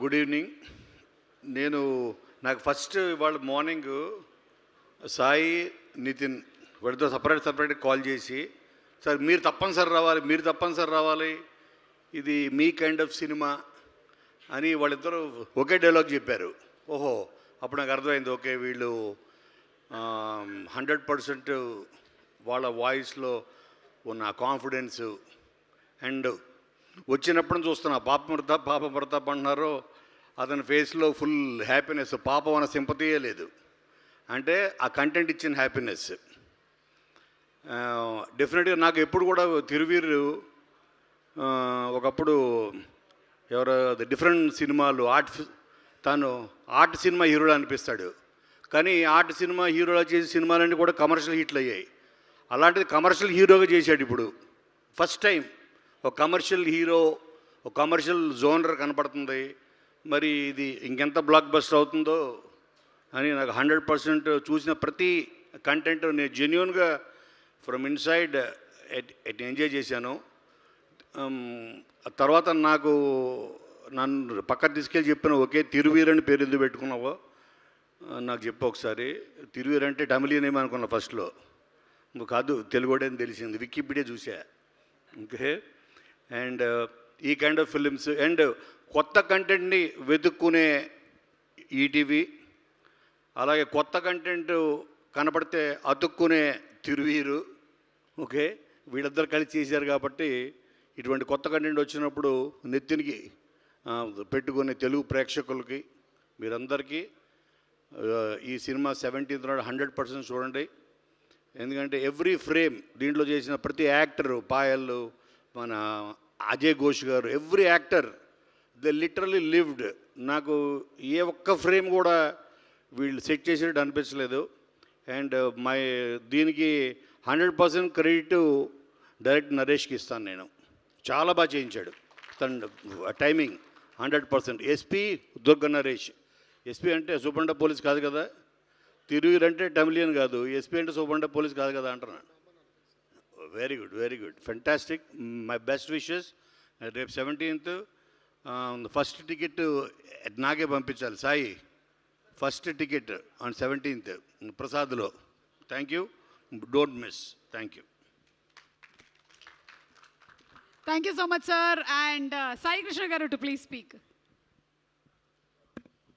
Good evening. నేను నాకు first ఇవాళ మార్నింగ్ సాయి, నితిన్ వాడితో సపరేట్ కాల్ చేసి, సార్ మీరు తప్పనిసరి రావాలి, ఇది మీ కైండ్ ఆఫ్ సినిమా అని వాళ్ళిద్దరూ ఒకే డైలాగ్ చెప్పారు. ఓహో, అప్పుడు నాకు అర్థమైంది, ఓకే వీళ్ళు 100% వాళ్ళ వాయిస్లో ఉన్న కాన్ఫిడెన్సు అండ్ వచ్చినప్పుడు చూస్తున్నా పాప ప్రతాప్ అంటున్నారు, అతని ఫేస్లో ఫుల్ హ్యాపీనెస్, పాపం అన్న సింపతియే లేదు. అంటే ఆ కంటెంట్ ఇచ్చిన హ్యాపీనెస్ డెఫినెట్గా నాకు ఎప్పుడు కూడా తిరువీరు ఒకప్పుడు ఎవరో డిఫరెంట్ సినిమాలు తను ఆర్ట్ సినిమా హీరోలా అనిపిస్తాడు, కానీ ఆర్ట్ సినిమా హీరోలా చేసే సినిమాలన్నీ కూడా కమర్షియల్ హిట్లు అయ్యాయి. అలాంటిది కమర్షియల్ హీరోగా చేశాడు ఇప్పుడు ఫస్ట్ టైం. ఒక కమర్షియల్ హీరో, ఒక కమర్షియల్ జోనర్ కనపడుతుంది. మరి ఇది ఇంకెంత బ్లాక్ బస్టర్ అవుతుందో అని నాకు 100% చూసిన ప్రతి కంటెంట్ నేను జెన్యున్గా ఫ్రమ్ ఇన్సైడ్ ఎంజాయ్ చేశాను. తర్వాత నన్ను పక్కకు తీసుకెళ్ళి చెప్పిన, ఒకే తిరువీర్ అని పేరు ఎందుకు పెట్టుకున్నావో నాకు చెప్పు ఒకసారి. తిరువీర్ అంటే తమిళియన్ ఏమో అనుకున్నా ఫస్ట్లో, కాదు తెలుగుడే అని తెలిసింది, వికీపీడియా చూసా. ఓకే, అండ్ ఈ కైండ్ ఆఫ్ ఫిలిమ్స్ అండ్ కొత్త కంటెంట్ని వెతుక్కునే ఈటీవీ, అలాగే కొత్త కంటెంట్ కనపడితే అతుక్కునే తిరువీరు. ఓకే, వీళ్ళిద్దరు కలిసి చేశారు కాబట్టి ఇటువంటి కొత్త కంటెంట్ వచ్చినప్పుడు నెత్తినికి పెట్టుకునే తెలుగు ప్రేక్షకులకి మీరందరికీ ఈ సినిమా 17th నాడు 100% చూడండి. ఎందుకంటే ఎవ్రీ ఫ్రేమ్ దీంట్లో చేసిన ప్రతి యాక్టరు, పాయల్, మన అజయ్ ఘోష్ గారు, every actor they literally lived. నాకు ఏ ఒక్క ఫ్రేమ్ కూడా వీళ్ళు సెట్ చేసేటట్టు అనిపించలేదు. అండ్ దీనికి 100% క్రెడిట్ డైరెక్టర్ నరేష్కి ఇస్తాను నేను. చాలా బాగా చేయించాడు తను, timing 100%. SP Durga Naresh. SP అంటే సూపరింట పోలీస్ కాదు కదా, తిరువీర్ అంటే తమిళియన్ కాదు, ఎస్పీ అంటే సూపరింట పోలీస్ కాదు కదా అంటున్నాను. Very good, fantastic. My best wishes. రేపు 17th ఫస్ట్ టికెట్ నాకే పంపించాలి Sai, first ticket on 17th ప్రసాద్లో. Thank you, don't miss. Thank you. Thank you so much, sir. And Sai Krishna Garu to please speak.